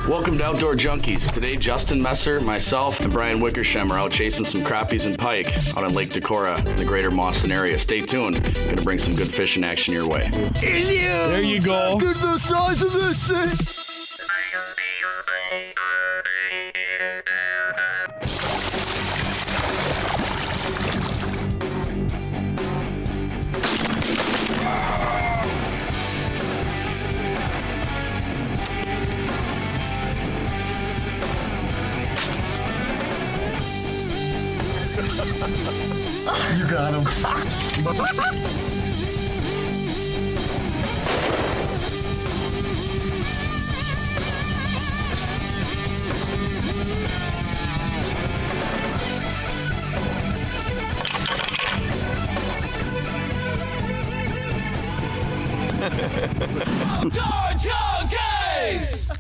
Welcome to Outdoor Junkies. Today, Justin Messer, myself, and Brian Wickersham are out chasing some crappies and pike out on Lake Decorah in the greater Mauston area. Stay tuned. Gonna bring some good fishing action your way. There you go. Look at the size of this thing. You got him. Outdoor Junkies!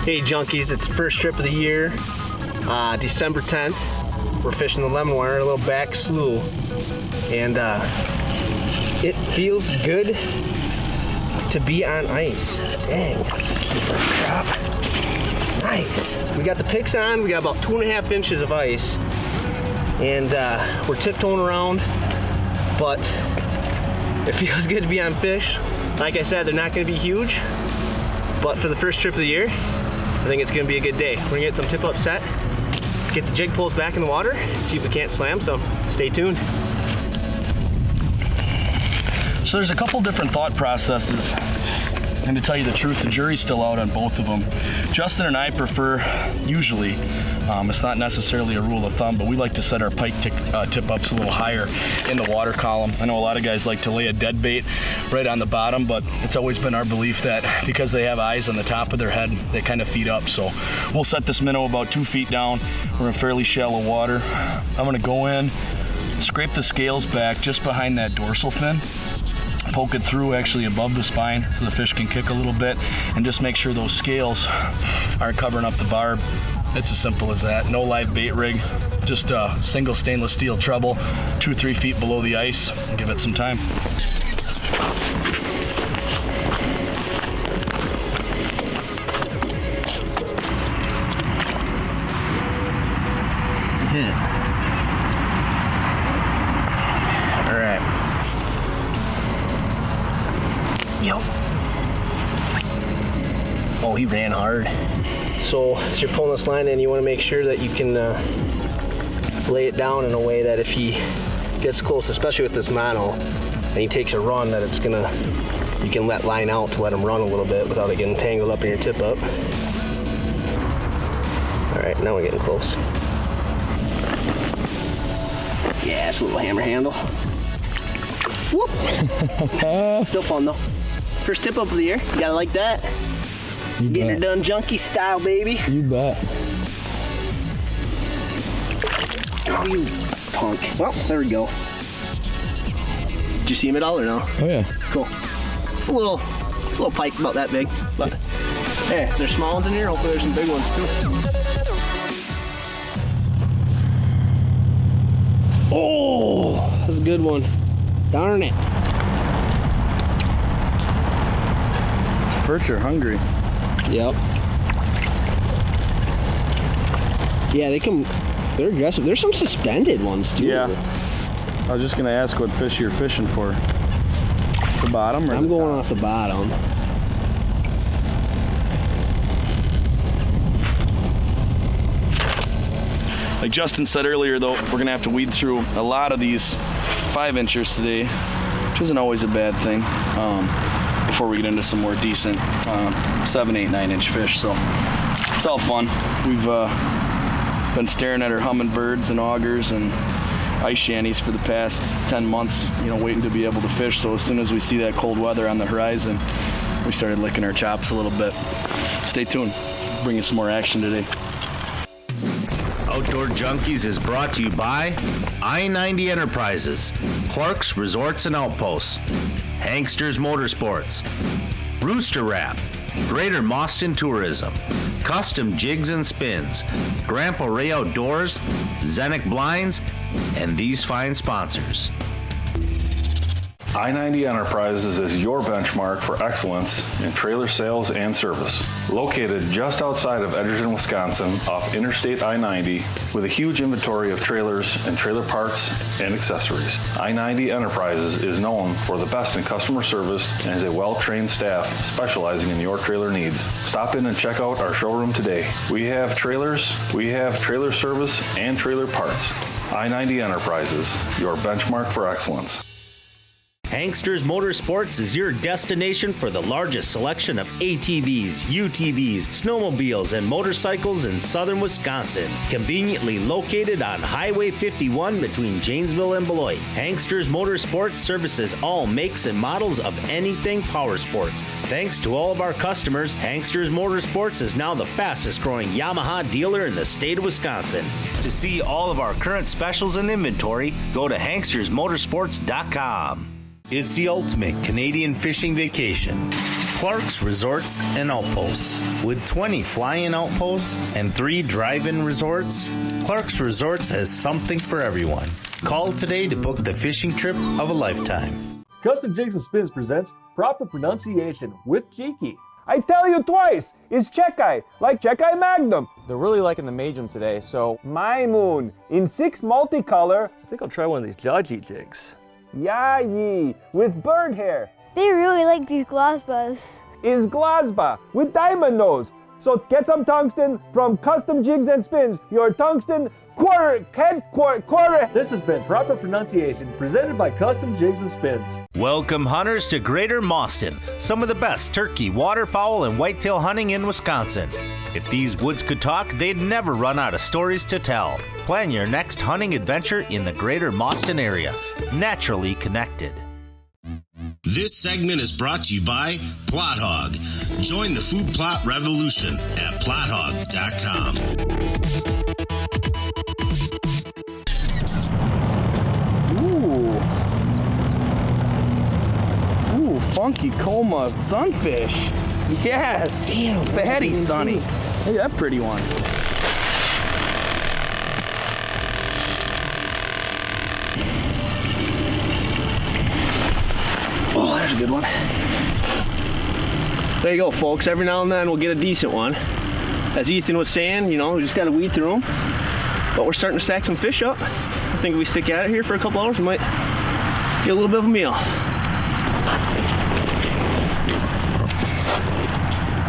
Hey Junkies, it's the first trip of the year, December 10th. We're fishing the lemon wire, a little back slough, and it feels good to be on ice. Dang, that's a keeper crap. Nice. We got the picks on, we got about 2.5 inches of ice, and we're tiptoeing around, but it feels good to be on fish. Like I said, they're not going to be huge, but for the first trip of the year, I think it's gonna be a good day. We're gonna get some tip up set, get the jig poles back in the water, and see if we can't slam some. Stay tuned. So there's a couple different thought processes. And to tell you the truth, the jury's still out on both of them. Justin and I prefer, usually, it's not necessarily a rule of thumb, but we like to set our pike tip-ups a little higher in the water column. I know a lot of guys like to lay a dead bait right on the bottom, but it's always been our belief that because they have eyes on the top of their head, they kind of feed up. So we'll set this minnow about 2 feet down. We're in fairly shallow water. I'm gonna go in, scrape the scales back just behind that dorsal fin, poke it through actually above the spine so the fish can kick a little bit, and just make sure those scales aren't covering up the barb. It's as simple as that. No live bait rig, just a single stainless steel treble, 2-3 feet below the ice. Give it some time. Hit. All right. Yep. Oh, he ran hard. So as you're pulling this line in, you want to make sure that you can lay it down in a way that if he gets close, especially with this mono, and he takes a run, that it's gonna, you can let line out to let him run a little bit without it getting tangled up in your tip up. All right, now we're getting close. Yeah, it's a little hammer handle. Whoop. Still fun though. First tip up of the year. You gotta like that. Getting it done junkie style, baby. You bet. Oh, you punk. Well, there we go. Did you see him at all or no? Oh yeah. Cool. It's a little pike about that big, but hey, there's small ones in here. Hopefully there's some big ones too. Oh, that's a good one. Darn it. Perch are hungry. Yep. Yeah, they're aggressive. There's some suspended ones too. Yeah. I was just gonna ask what fish you're fishing for. The bottom or I'm the going top? off the bottom. Like Justin said earlier though, we're gonna have to weed through a lot of these 5-inchers today, which isn't always a bad thing, before we get into some more decent 7, 8, 9-inch fish. So it's all fun. We've been staring at our hummingbirds and augers and ice shanties for the past 10 months, waiting to be able to fish. So as soon as we see that cold weather on the horizon, we started licking our chops a little bit. Stay tuned. Bring you some more action today. Outdoor Junkies is brought to you by I-90 Enterprises, Clark's Resorts and Outposts, Hanksters Motorsports, Rooster Wrap, Greater Mauston Tourism, Custom Jigs and Spins, Grandpa Ray Outdoors, Zenick Blinds, and these fine sponsors. I-90 Enterprises is your benchmark for excellence in trailer sales and service. Located just outside of Edgerton, Wisconsin, off Interstate I-90, with a huge inventory of trailers and trailer parts and accessories. I-90 Enterprises is known for the best in customer service and has a well-trained staff specializing in your trailer needs. Stop in and check out our showroom today. We have trailers, we have trailer service, and trailer parts. I-90 Enterprises, your benchmark for excellence. Hanksters Motorsports is your destination for the largest selection of ATVs, UTVs, snowmobiles, and motorcycles in southern Wisconsin. Conveniently located on Highway 51 between Janesville and Beloit, Hanksters Motorsports services all makes and models of anything power sports. Thanks to all of our customers, Hanksters Motorsports is now the fastest growing Yamaha dealer in the state of Wisconsin. To see all of our current specials and inventory, go to hankstersmotorsports.com. It's the ultimate Canadian fishing vacation. Clark's Resorts and Outposts. With 20 fly-in outposts and 3 drive-in resorts, Clark's Resorts has something for everyone. Call today to book the fishing trip of a lifetime. Custom Jigs and Spins presents Proper Pronunciation with Cheeky. I tell you twice, it's Chekai, like Chekai Magnum. They're really liking the Majums today, so My Moon, in 6 multicolor. I think I'll try one of these Jaji jigs. Yayi, with bird hair. They really like these Glasbas. Is Glasba, with diamond nose. So get some tungsten from Custom Jigs and Spins, your tungsten quarter. This has been Proper Pronunciation, presented by Custom Jigs and Spins. Welcome hunters to Greater Mauston, some of the best turkey, waterfowl, and whitetail hunting in Wisconsin. If these woods could talk, they'd never run out of stories to tell. Plan your next hunting adventure in the Greater Mauston area. Naturally connected. This segment is brought to you by Plot Hog. Join the food plot revolution at plothog.com. Ooh, funky coma sunfish. Yes. Damn, fatty, Sonny. Hey, that pretty one. Oh, there's a good one. There you go, folks. Every now and then we'll get a decent one. As Ethan was saying, you know, we just got to weed through them. But we're starting to stack some fish up. I think if we stick at it here for a couple hours, we might get a little bit of a meal.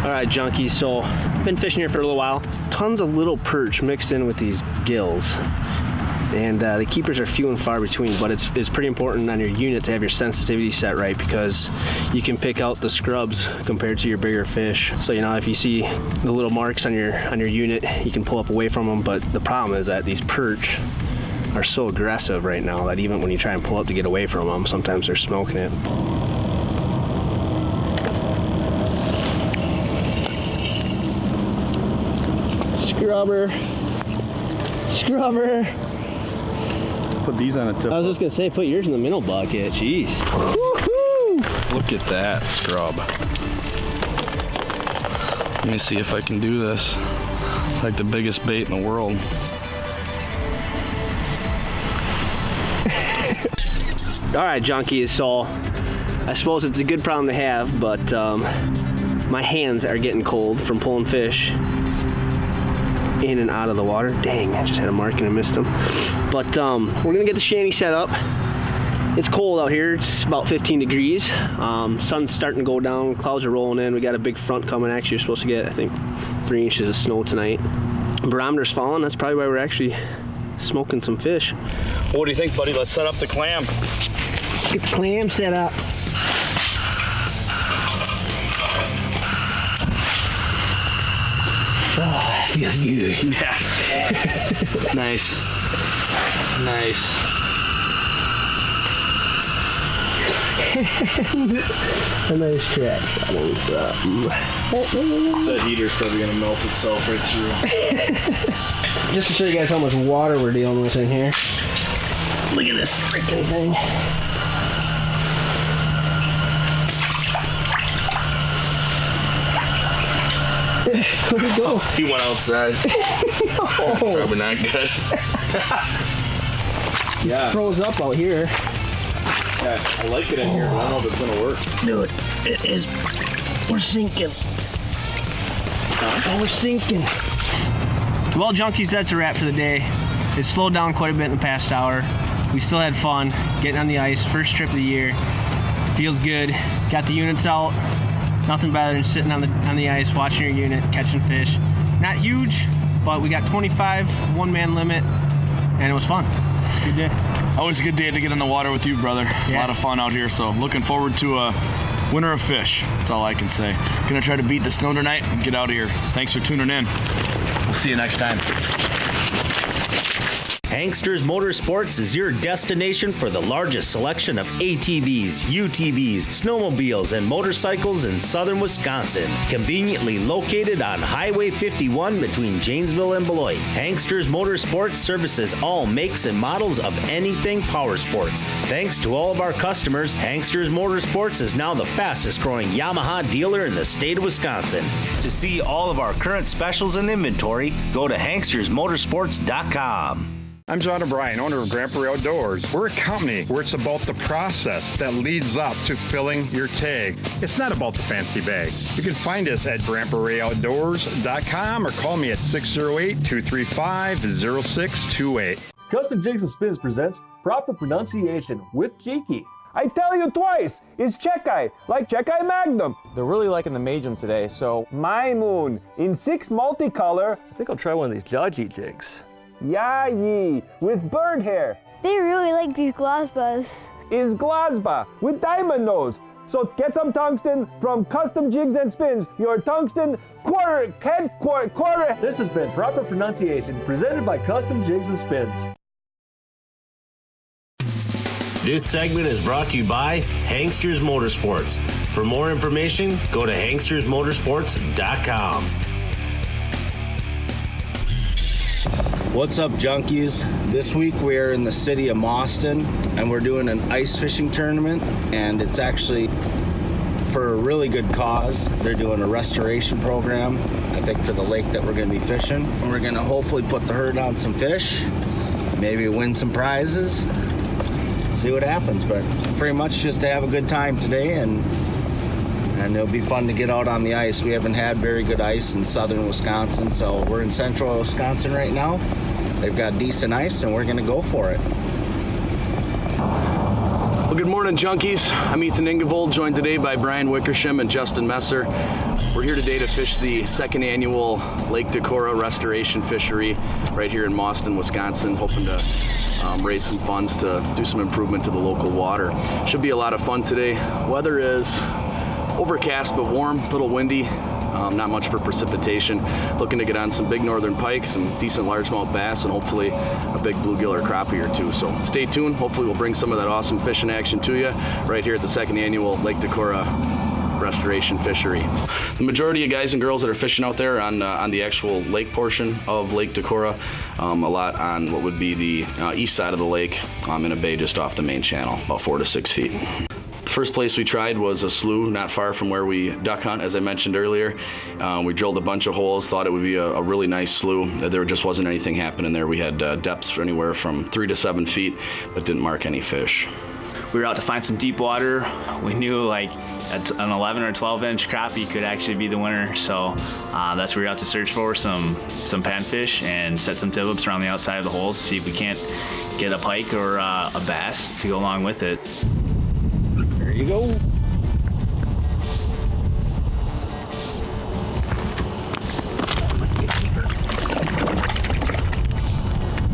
All right, junkies, so been fishing here for a little while. Tons of little perch mixed in with these gills. And the keepers are few and far between, but it's pretty important on your unit to have your sensitivity set right, because you can pick out the scrubs compared to your bigger fish. So, you know, if you see the little marks on your unit, you can pull up away from them. But the problem is that these perch are so aggressive right now that even when you try and pull up to get away from them, sometimes they're smoking it. Scrubber. Put these on a tip. I was just gonna say, put yours in the minnow bucket. Jeez. Woo-hoo! Look at that scrub. Let me see if I can do this. It's like the biggest bait in the world. All right, junkies. So I suppose it's a good problem to have, but my hands are getting cold from pulling fish in and out of the water. Dang, I just had a mark and I missed them. But we're gonna get the shanty set up. It's cold out here. It's about 15 degrees. Sun's starting to go down. Clouds are rolling in. We got a big front coming. Actually, you're supposed to get, I think, 3 inches of snow tonight. Barometer's falling. That's probably why we're actually smoking some fish. What do you think, buddy? Let's set up the clam. Get the clam set up. Oh, feels good. Yeah. Nice. Nice. A nice track. The heater's probably gonna melt itself right through. Just to show you guys how much water we're dealing with in here. Look at this freaking thing. Where'd it go? He went outside. No. Probably not good. Yeah. It froze up out here. I like it in here, but I don't know if it's gonna work. Dude, it is. We're sinking. Oh, we're sinking. Well, Junkies, that's a wrap for the day. It slowed down quite a bit in the past hour. We still had fun getting on the ice. First trip of the year. Feels good. Got the units out. Nothing better than sitting on the ice, watching your unit, catching fish. Not huge, but we got 25, one-man limit, and it was fun. Good day. Always a good day to get in the water with you, brother. Yeah. A lot of fun out here, so looking forward to a winter of fish. That's all I can say. Gonna try to beat the snow tonight and get out of here. Thanks for tuning in. We'll see you next time. Hanksters Motorsports is your destination for the largest selection of ATVs, UTVs, snowmobiles, and motorcycles in southern Wisconsin. Conveniently located on Highway 51 between Janesville and Beloit, Hanksters Motorsports services all makes and models of anything power sports. Thanks to all of our customers, Hanksters Motorsports is now the fastest growing Yamaha dealer in the state of Wisconsin. To see all of our current specials and inventory, go to hankstersmotorsports.com. I'm John O'Brien, owner of Grand Prairie Outdoors. We're a company where it's about the process that leads up to filling your tag. It's not about the fancy bag. You can find us at grandprairieoutdoors.com or call me at 608-235-0628. Custom Jigs and Spins presents Proper Pronunciation with Cheeky. I tell you twice, it's Checkeye, like Checkeye Magnum. they're really liking the medium today, so My Moon, in 6 multicolor, I think I'll try one of these Jaji jigs. Yayi, with bird hair, They really like these gloss buzz. is Glasba, with diamond nose. So get some tungsten from Custom Jigs and Spins, your tungsten quarter. This has been Proper Pronunciation presented by Custom Jigs and Spins. This segment is brought to you by Hanksters Motorsports. For more information, go to hankstersmotorsports.com. What's up, Junkies? This week we are in the city of Mauston and we're doing an ice fishing tournament, and it's actually for a really good cause. They're doing a restoration program, I think, for the lake that we're going to be fishing. And we're going to hopefully put the herd on some fish, maybe win some prizes, see what happens. But pretty much just to have a good time today, and it'll be fun to get out on the ice. We haven't had very good ice in southern Wisconsin, so we're in central Wisconsin right now. They've got decent ice, and we're going to go for it. Well, good morning, Junkies. I'm Ethan Engelvold, joined today by Brian Wickersham and Justin Messer. We're here today to fish the 2nd annual Lake Decorah restoration fishery right here in Mauston, Wisconsin, hoping to raise some funds to do some improvement to the local water. Should be a lot of fun today. Weather is overcast but warm, a little windy, not much for precipitation. Looking to get on some big northern pike, some decent largemouth bass, and hopefully a big bluegill or crappie or two. So stay tuned. Hopefully we'll bring some of that awesome fishing action to you right here at the 2nd annual Lake Decorah restoration fishery. The majority of guys and girls that are fishing out there on the actual lake portion of Lake Decorah, a lot on what would be the east side of the lake, in a bay just off the main channel, about 4 to 6 feet. The first place we tried was a slough not far from where we duck hunt, as I mentioned earlier. We drilled a bunch of holes, thought it would be a really nice slough. There just wasn't anything happening there. We had depths anywhere from 3 to 7 feet, but didn't mark any fish. We were out to find some deep water. We knew like an 11 or 12 inch crappie could actually be the winner. So that's what we were out to search for, some panfish, and set some tip-ups around the outside of the holes to see if we can't get a pike or a bass to go along with it. There you go.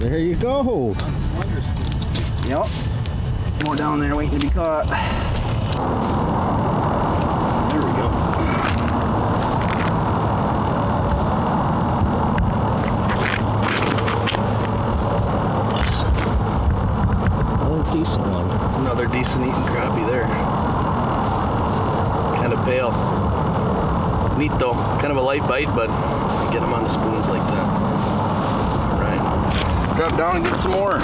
There you go. Yep. More down there waiting to be caught. There we go. Oh, decent one. Another decent eating crappie there. Kind of pale. Neat though. Kind of a light bite, but get them on the spoons like that. All right. Drop down and get some more.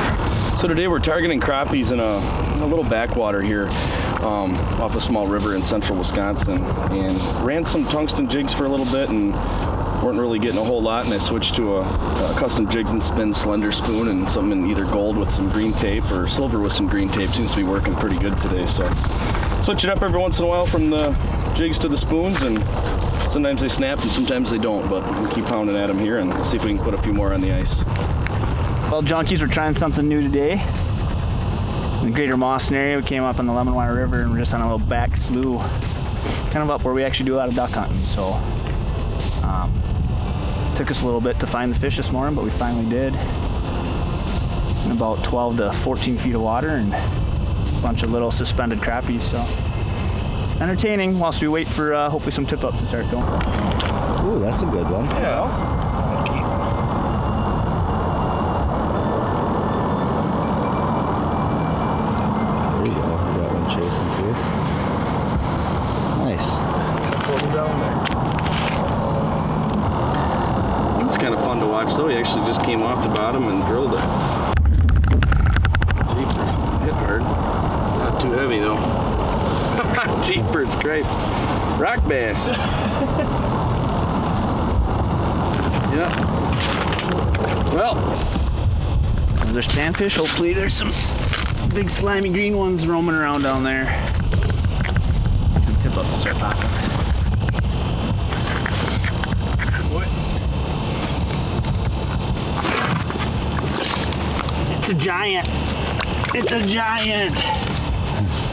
So today we're targeting crappies in a little backwater here off a small river in central Wisconsin, and ran some tungsten jigs for a little bit and weren't really getting a whole lot, and I switched to a custom jigs and spins slender spoon and something in either gold with some green tape or silver with some green tape. Seems to be working pretty good today. So switch it up every once in a while from the jigs to the spoons, and sometimes they snap and sometimes they don't, but we'll keep pounding at them here and see if we can put a few more on the ice. Well, Junkies, we're trying something new today. In the greater Mauston area, we came up on the Lemon Wire River and we're just on a little back slough, kind of up where we actually do a lot of duck hunting. So took us a little bit to find the fish this morning, but we finally did. In about 12 to 14 feet of water and a bunch of little suspended crappies. So it's entertaining whilst we wait for hopefully some tip-ups to start going. Ooh, that's a good one. Yeah. There you go. We got one chasing through. Nice. It's kind of fun to watch though. He actually just came off the bottom and drilled it. Jeepers, hit hard. Not too heavy though. Jeepers cripes. Rock bass. Yeah. Well, there's panfish. Hopefully there's some big slimy green ones roaming around down there. Some tip-ups to start popping. It's a giant. It's a giant.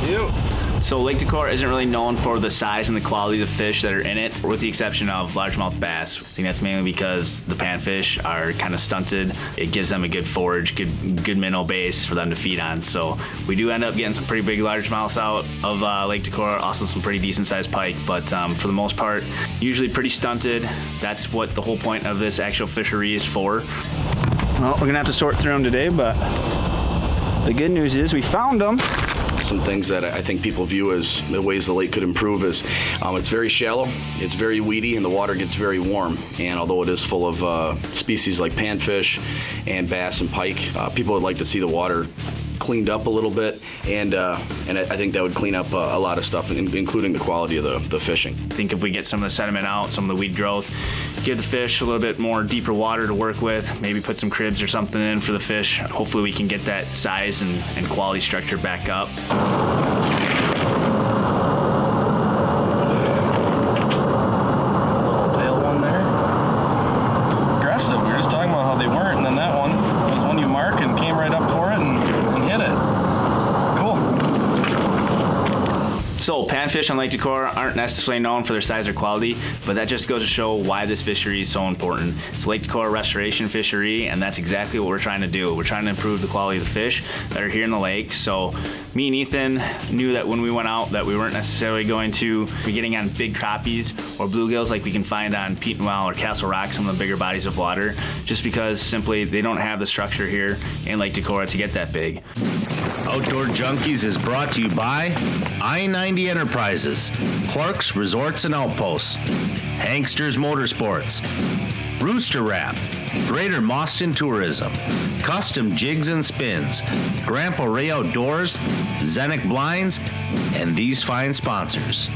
Ew. So Lake Decorah isn't really known for the size and the quality of the fish that are in it, with the exception of largemouth bass. I think that's mainly because the panfish are kind of stunted. It gives them a good forage, good minnow base for them to feed on. So we do end up getting some pretty big largemouths out of Lake Decorah, also some pretty decent sized pike, but for the most part, usually pretty stunted. That's what the whole point of this actual fishery is for. Well, we're gonna have to sort through them today, but the good news is we found them. Some things that I think people view as the ways the lake could improve is it's very shallow, it's very weedy, and the water gets very warm. And although it is full of species like panfish and bass and pike, people would like to see the water cleaned up a little bit, and I think that would clean up a lot of stuff, including the quality of the fishing. I think if we get some of the sediment out, some of the weed growth, give the fish a little bit more deeper water to work with, maybe put some cribs or something in for the fish, hopefully we can get that size and quality structure back up. Little tail one there. Aggressive. We were just talking about how they weren't, and then that one was one you mark and came right up for it and hit it. Cool. So panfish on Lake Decorah aren't necessarily known for their size or quality, but that just goes to show why this fishery is so important. It's a Lake Decorah restoration fishery, and that's exactly what we're trying to do. We're trying to improve the quality of the fish that are here in the lake. So me and Ethan knew that when we went out that we weren't necessarily going to be getting on big crappies or bluegills like we can find on Petenwell or Castle Rock, some of the bigger bodies of water, just because simply they don't have the structure here in Lake Decorah to get that big. Outdoor Junkies is brought to you by I-90 Enterprises, Clark's Resorts and Outposts, Hanksters Motorsports, Rooster Wrap, Greater Mauston Tourism, Custom Jigs and Spins, Grandpa Ray Outdoors, Zenick Blinds, and these fine sponsors.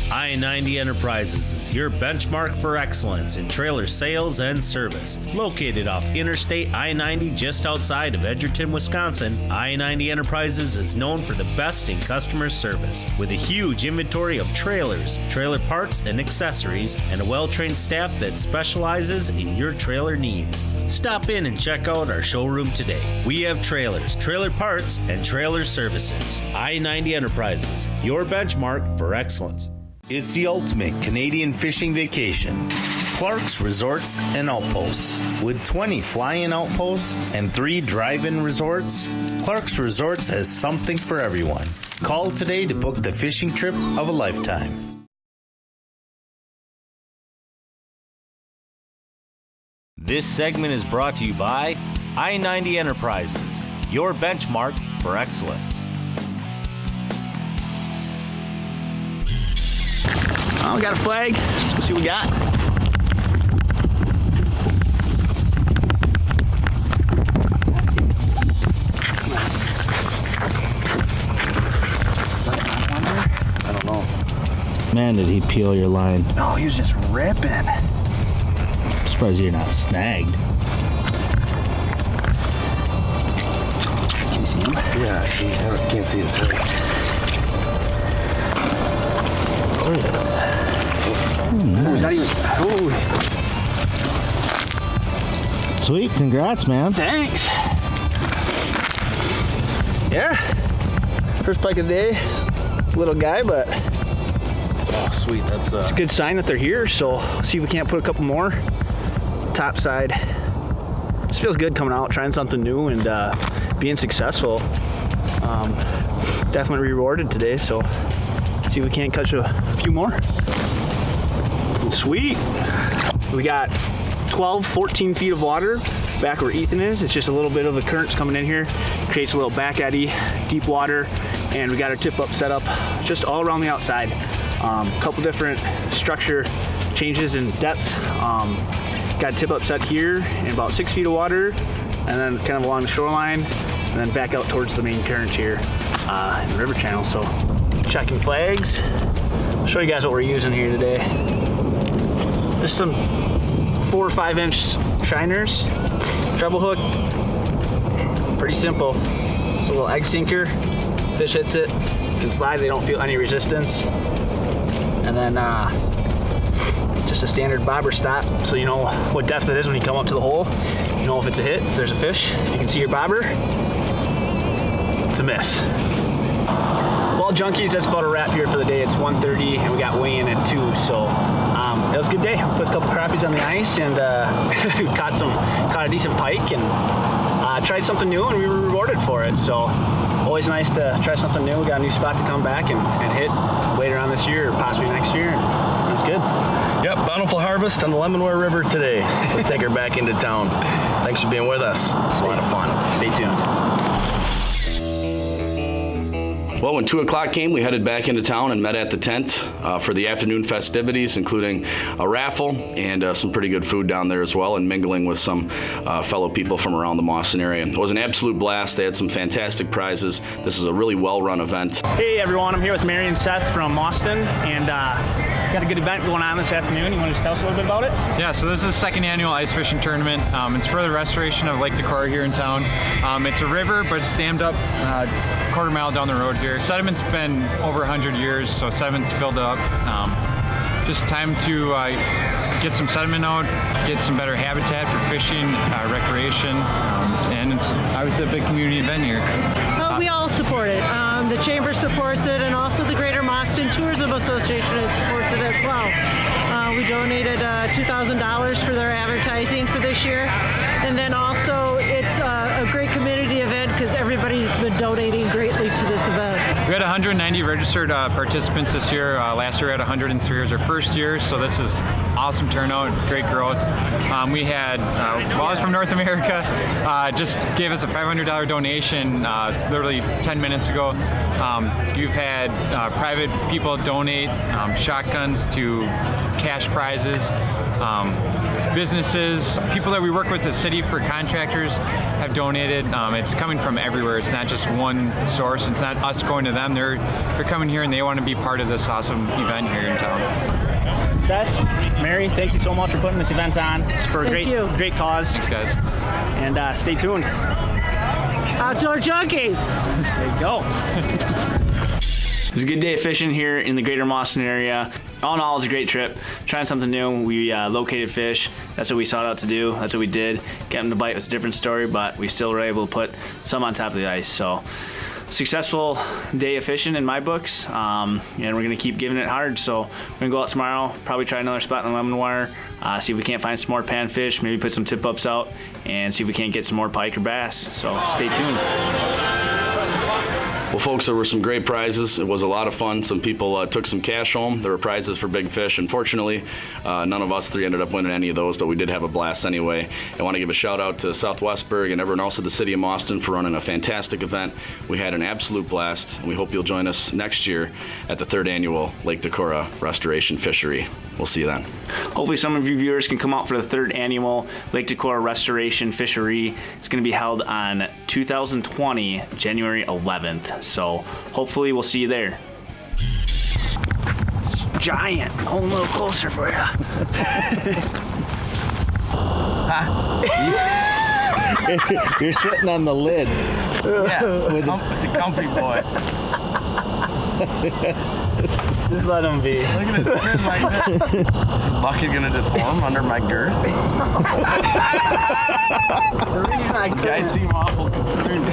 I-90 Enterprises is your benchmark for excellence in trailer sales and service. Located off Interstate I-90 just outside of Edgerton, Wisconsin, I-90 Enterprises is known for the best in customer service. With a huge inventory of trailers, trailer parts and accessories, and a well-trained staff that specializes in your trailer needs. Stop in and check out our showroom today. We have trailers, trailer parts, and trailer services. I-90 Enterprises, your benchmark for excellence. It's the ultimate Canadian fishing vacation. Clark's Resorts and Outposts. With 20 fly-in outposts and 3 drive-in resorts, Clark's Resorts has something for everyone. Call today to book the fishing trip of a lifetime. This segment is brought to you by I-90 Enterprises, your benchmark for excellence. Oh, we got a flag. Let's see what we got. I don't know. Man, did he peel your line. Oh, he was just ripping. I'm surprised you're not snagged. Can you see him? Yeah, I can't see his head. Oh, is that even... Oh. Sweet, congrats, man. Thanks. Yeah. First pike of the day. Little guy, but Oh, sweet. That's it's a good sign that they're here, so see if we can't put a couple more. Top side. Just feels good coming out, trying something new, and being successful. Definitely rewarded today, so see if we can't catch a few more. Sweet. We got 12, 14 feet of water back where Ethan is. It's just a little bit of the currents coming in here. Creates a little back eddy, deep water, and we got our tip up set up just all around the outside. Couple different structure changes in depth. Got a tip up set here in about 6 feet of water, and then kind of along the shoreline, and then back out towards the main current here in the river channel. So checking flags. I'll show you guys what we're using here today. Just some 4 or 5 inch shiners, treble hook, pretty simple. It's a little egg sinker, fish hits it, can slide, they don't feel any resistance. And then just a standard bobber stop, so you know what depth it is when you come up to the hole. You know if it's a hit, if there's a fish. If you can see your bobber, it's a miss. Well, Junkies, that's about a wrap here for the day. It's 1:30 and we got weigh-in at 2, so it was a good day. We put a couple crappies on the ice and caught a decent pike and tried something new, and we were rewarded for it. So always nice to try something new. We got a new spot to come back and hit later on this year or possibly next year. And it was good. Yep, bountiful harvest on the Lemonweir River today. Let's take her back into town. Thanks for being with us. It's a lot of fun. Stay tuned. Well, when 2 o'clock came, we headed back into town and met at the tent for the afternoon festivities, including a raffle and some pretty good food down there as well, and mingling with some fellow people from around the Mauston area. It was an absolute blast. They had some fantastic prizes. This is a really well-run event. Hey everyone, I'm here with Mary and Seth from Mauston, and got a good event going on this afternoon. You want to tell us a little bit about it? Yeah, so this is the second annual ice fishing tournament. It's for the restoration of Lake Decorah here in town. It's a river, but it's dammed up a quarter mile down the road here. Sediment's been over 100 years, so sediment's filled up. Just time to get some sediment out, get some better habitat for fishing, recreation, and it's obviously a big community event here. Well, we all support it. The Chamber supports it, and also the Greater Mauston Tourism Association supports it as well. We donated $2,000 for their advertising for this year, and then also it's a great community event because everybody's been donating greatly to this event. We had 190 registered participants this year. Last year we had 103. It was our first year, so this is awesome turnout, great growth. We had, Wallace from North America just gave us a $500 donation literally 10 minutes ago. You've had private people donate shotguns to cash prizes. Businesses, people that we work with, the city for contractors have donated. It's coming from everywhere. It's not just one source. It's not us going to them. They're coming here and they want to be part of this awesome event here in town. Seth, Mary, thank you so much for putting this event on. It's for a great cause. Thanks, guys. And stay tuned. Outdoor Junkies. There you go. It was a good day of fishing here in the Greater Mauston area. All in all, it was a great trip. Trying something new. We located fish. That's what we sought out to do. That's what we did. Getting them to bite was a different story, but we still were able to put some on top of the ice. So, successful day of fishing in my books, and we're going to keep giving it hard. So we're going to go out tomorrow, probably try another spot in the Lemonweir, see if we can't find some more panfish, maybe put some tip-ups out, and see if we can't get some more pike or bass. So stay tuned. Well, folks, there were some great prizes. It was a lot of fun. Some people took some cash home. There were prizes for big fish. Unfortunately, none of us three ended up winning any of those, but we did have a blast anyway. I want to give a shout out to Southwestburg and everyone else at the City of Mauston for running a fantastic event. We had an absolute blast, and we hope you'll join us next year at the 3rd Annual Lake Decorah Restoration Fishery. We'll see you then. Hopefully some of you viewers can come out for the 3rd Annual Lake Decorah Restoration Fishery. It's going to be held on 2020, January 11th. So hopefully we'll see you there. giant. Hold a little closer for you. You're sitting on the lid. Yeah, it's a comfy boy. Just let him be. Look at his spin like that. Is the bucket gonna deform under my girth? The reason I guys seem awful concerned.